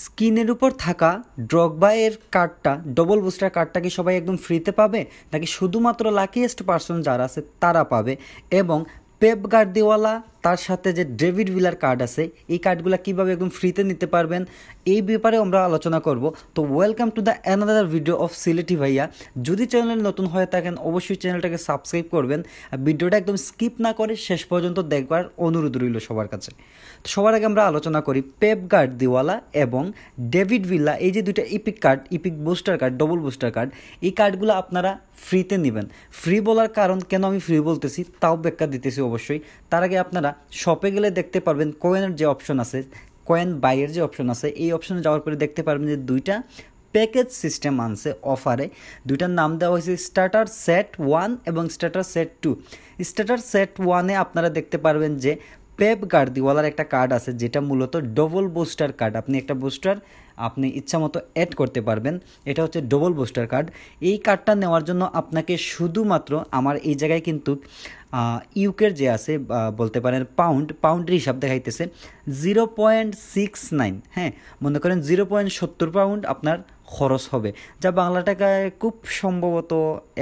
স্ক্রিনের উপর থাকা ড্রগবা এর কার্ডটা, ডবল বুস্টার কার্ডটা কি সবাই একদম ফ্রিতে পাবে, নাকি শুধুমাত্র লাকিয়েস্ট পার্সন যারা আছে তারা পাবে? এবং পেপ গার্দিওয়ালা তার সাথে যে ডেভিড ভিলার কার্ড আছে, এই কার্ডগুলো কীভাবে একদম ফ্রিতে নিতে পারবেন, এই ব্যাপারে আমরা আলোচনা করব। তো welcome to the another video of Sylheti ভাইয়া। যদি চ্যানেলে নতুন হয়ে থাকেন অবশ্যই চ্যানেলটাকে সাবস্ক্রাইব করবেন, আর ভিডিওটা একদম স্কিপ না করে শেষ পর্যন্ত দেখবার অনুরোধ রইল সবার কাছে। তো সবার আগে আমরা আলোচনা করি পেপ গার্দিওয়ালা এবং ডেভিড ভিলা, এই যে দুইটা epic card, epic booster card, double booster card, এই কার্ডগুলো আপনারা ফ্রিতে নেবেন। ফ্রি বলার কারণ কেন আমি ফ্রি বলতেছি তাও ব্যাখ্যা দিতেছি অবশ্যই। তার আগে আপনারা শপে গেলে দেখতে পারবেন কয়েনের যে অপশন আছে, কয়েন বাইয়ের যে অপশন আছে, এই অপশনে যাওয়ার পরে দেখতে পারবেন যে দুইটা প্যাকেজ সিস্টেম আনছে অফারে। দুইটার নাম দেওয়া হয়েছে স্টার্টার সেট 1 এবং স্টার্টার সেট 2। স্টার্টার সেট 1-এ আপনারা দেখতে পারবেন যে পেপ গার্দিওয়ালার একটা কার্ড আছে যেটা মূলত ডবল বুস্টার কার্ড। আপনি একটা বুস্টার আপনি ইচ্ছা মতো অ্যাড করতে পারবেন, এটা হচ্ছে ডবল বুস্টার কার্ড। এই কার্ডটা নেওয়ার জন্য আপনাকে শুধুমাত্র আমার এই জায়গায় কিন্তু ইউকের যে আছে বলতে পারেন পাউন্ডের হিসাব দেখাইতেছে 0.69, হ্যাঁ মনে করেন 0.70 পাউন্ড আপনার খরচ হবে, যা বাংলা টাকায় খুব সম্ভবত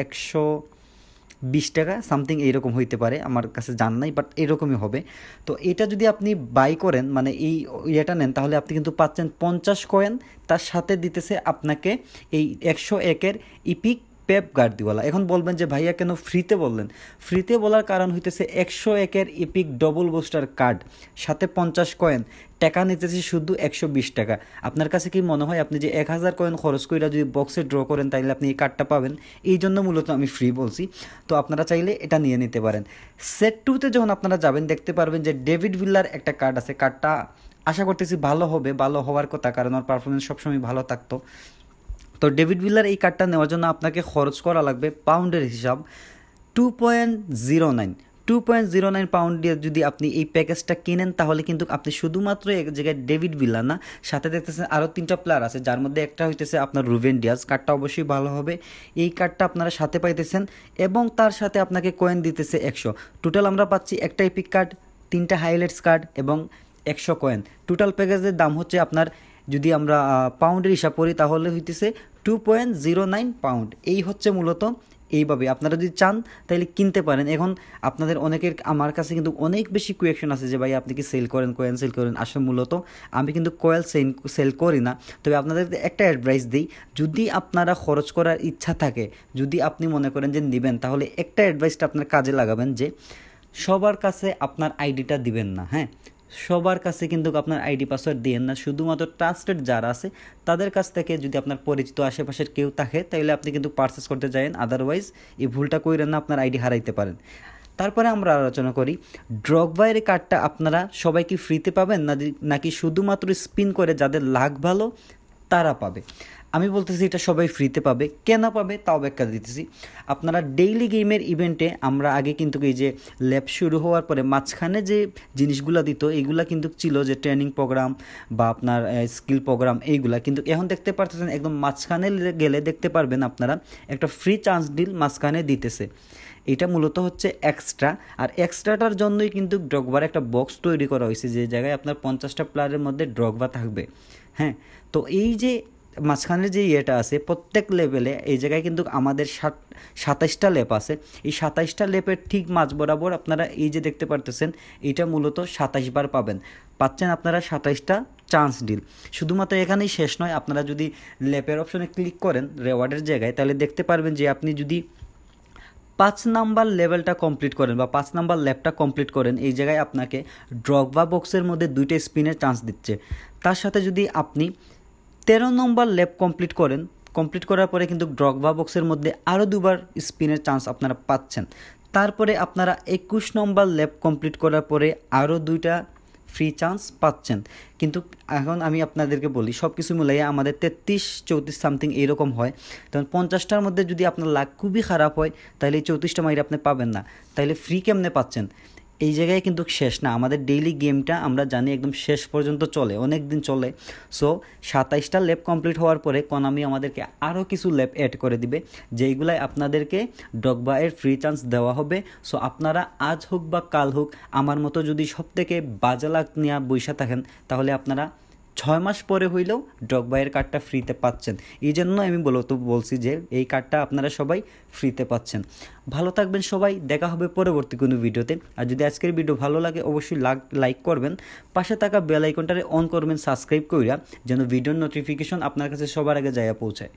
120 টাকা সামথিং এইরকম হইতে পারে, আমার কাছে জান নাই, বাট এরকমই হবে। তো এটা যদি আপনি বাই করেন, মানে এই ইয়েটা নেন, তাহলে আপনি কিন্তু পাচ্ছেন 50 কয়েন, তার সাথে দিতেছে আপনাকে এই 101-এর ইপিক পেপ গার্দিওয়ালা। এখন বলবেন যে ভাইয়া কেন ফ্রিতে বললেন? ফ্রিতে বলার কারণ হইতেছে 101-এর ইপিক ডবল বুস্টার কার্ড সাথে 50 কয়েন, টাকা নিতেছে শুধু 120 টাকা। আপনার কাছে কি মনে হয় আপনি যে 1000 কয়েন খরচ করে যদি বক্সে ড্র করেন তাইলে আপনি এই কার্ডটা পাবেন? এই জন্য মূলত আমি ফ্রি বলছি। তো আপনারা চাইলে এটা নিয়ে নিতে পারেন। সেট 2-তে যখন আপনারা যাবেন দেখতে পারবেন যে ডেভিড ভিলার একটা কার্ড আছে। কার্ডটা আশা করতেছি ভালো হবে, ভালো হওয়ার কথা, কারণ ওর পারফরমেন্স সবসময় ভালো থাকতো। তো ডেভিড ভিলার এই কার্ডটা নেওয়ার জন্য আপনাকে খরচ করা লাগবে পাউন্ডের হিসাব 2.09 পাউন্ড দিয়ে যদি আপনি এই প্যাকেজটা কিনেন, তাহলে কিন্তু আপনি শুধুমাত্র এক জায়গায় ডেভিড ভিলা না, সাথে দেখতেছেন আরও 3টা প্লেয়ার আছে, যার মধ্যে একটা হইতেছে আপনার রুবেন ডিয়াজ। কার্ডটা অবশ্যই ভালো হবে, এই কার্ডটা আপনারা সাথে পাইতেছেন এবং তার সাথে আপনাকে কয়েন দিতেছে 100। টোটাল আমরা পাচ্ছি একটা এপিক কার্ড, 3টা হাইলাইটস কার্ড এবং 100 কয়েন। টোটাল প্যাকেজের দাম হচ্ছে আপনার, যদি আমরা পাউন্ডের হিসাব করি তাহলে হইতেছে 2.09 পাউন্ড। এই হচ্ছে মূলত এইভাবে আপনারা যদি চান তাহলে কিনতে পারেন। এখন আপনাদের অনেকের, আমার কাছে কিন্তু অনেক বেশি কোয়েকশন আছে যে ভাই আপনি কি সেল করেন, কয়েন সেল করেন। আসলে মূলত আমি কিন্তু কয়েল সেল করি না, তবে আপনাদের একটা অ্যাডভাইস দিই, যদি আপনারা খরচ করার ইচ্ছা থাকে, যদি আপনি মনে করেন যে নেবেন, তাহলে একটা অ্যাডভাইসটা আপনার কাজে লাগাবেন যে সবার কাছে আপনার আইডিটা দিবেন না। হ্যাঁ, সবার কাছে কিন্তু আপনার আইডি পাসওয়ার্ড দিয়েন না, শুধুমাত্র ট্রাস্টেড যারা আছে তাদের কাছ থেকে, যদি আপনার পরিচিত আশেপাশের কেউ থাকে তাহলে আপনি কিন্তু পারচেস করতে যাবেন, আদারওয়াইজ এই ভুলটা কইরেন না, আপনার আইডি হারাইতে পারেন। তারপরে আমরা আলোচনা করি ড্রগবায়ের কার্ডটা আপনারা সবাই কি ফ্রিতে পাবেন, নাকি শুধুমাত্র স্পিন করে যাদের লাক ভালো তারা পাবে? আমি বলতেছি এটা সবাই ফ্রিতে পাবে। কেন পাবে তাও ব্যাখ্যা দিতেছি। আপনারা ডেইলি গেমের ইভেন্টে আমরা আগে কিন্তু এই যে ল্যাব শুরু হওয়ার পরে মাঝখানে যে জিনিসগুলো দিত, এইগুলা কিন্তু ছিল যে ট্রেনিং প্রোগ্রাম বা আপনার স্কিল প্রোগ্রাম, এইগুলা কিন্তু এখন দেখতে পারতেছেন একদম মাঝখানে গেলে দেখতে পারবেন আপনারা একটা ফ্রি চান্স ডিল মাঝখানে দিতেছে। এটা মূলত হচ্ছে এক্সট্রা, আর এক্সট্রাটার জন্যই কিন্তু ড্রগবার একটা বক্স তৈরি করা হয়েছে, যে জায়গায় আপনার 50টা প্লেয়ারের মধ্যে ড্রগবা থাকবে। হ্যাঁ, তো এই যে মাঝখানে যে ইয়েটা আছে প্রত্যেক লেভেলে, এই জায়গায় কিন্তু আমাদের 27টা লেপ আছে। এই 27টা লেপের ঠিক মাঝ বরাবর আপনারা এই যে দেখতে পারতেছেন, এটা মূলত 27 বার পাচ্ছেন আপনারা 27টা চান্স ডিল। শুধুমাত্র এখানেই শেষ নয়, আপনারা যদি লেপের অপশনে ক্লিক করেন রেওয়ার্ডের জায়গায়, তাহলে দেখতে পারবেন যে আপনি যদি 5 নাম্বার লেভেলটা কমপ্লিট করেন বা 5 নাম্বার ল্যাপটা কমপ্লিট করেন, এই জায়গায় আপনাকে ড্রগবা বক্সের মধ্যে 2টা স্পিনের চান্স দিচ্ছে। তার সাথে যদি আপনি 13 নম্বর ল্যাব কমপ্লিট করার পরে কিন্তু ড্রগবা বক্সের মধ্যে আরও 2বার স্পিনের চান্স আপনারা পাচ্ছেন। তারপরে আপনারা 21 নম্বর ল্যাব কমপ্লিট করার পরে আরও 2টা ফ্রি চান্স পাচ্ছেন। কিন্তু এখন আমি আপনাদেরকে বলি, সব কিছু মিলাইয়া আমাদের 33-34 সামথিং এইরকম হয়। তখন 50টার মধ্যে যদি আপনার লাক খুবই খারাপ হয়, তাহলে এই 34টা মাইরে আপনি পাবেন না। তাহলে ফ্রি কেমনে পাচ্ছেন? এই জায়গায় কিন্তু শেষ না, আমাদের ডেইলি গেমটা আমরা জানি একদম শেষ পর্যন্ত চলে, অনেক দিন চলে। সো 27টা ল্যাব কমপ্লিট হওয়ার পরে কোনামি আমাদেরকে আরও কিছু ল্যাব অ্যাড করে দিবে, যেইগুলাই আপনাদেরকে ড্রগবা এর ফ্রি চান্স দেওয়া হবে। সো আপনারা আজ হোক বা কাল হোক, আমার মতো যদি সব থেকে বাজে লাক নিয়ে বইসা থাকেন, তাহলে আপনারা 6 মাস পরে হইলেও ড্রগবায়ের কার্ডটা ফ্রিতে পাচ্ছেন। এই জন্য আমি বলছি যে এই কার্ডটা আপনারা সবাই ফ্রিতে পাচ্ছেন। ভালো থাকবেন সবাই, দেখা হবে পরবর্তী কোনো ভিডিওতে। আর যদি আজকের ভিডিও ভালো লাগে অবশ্যই লাইক করবেন, পাশে থাকা বেল আইকনটারে অন করবেন সাবস্ক্রাইব কইরা, যেন ভিডিওর নোটিফিকেশন আপনার কাছে সবার আগে যাইয়া পৌঁছায়।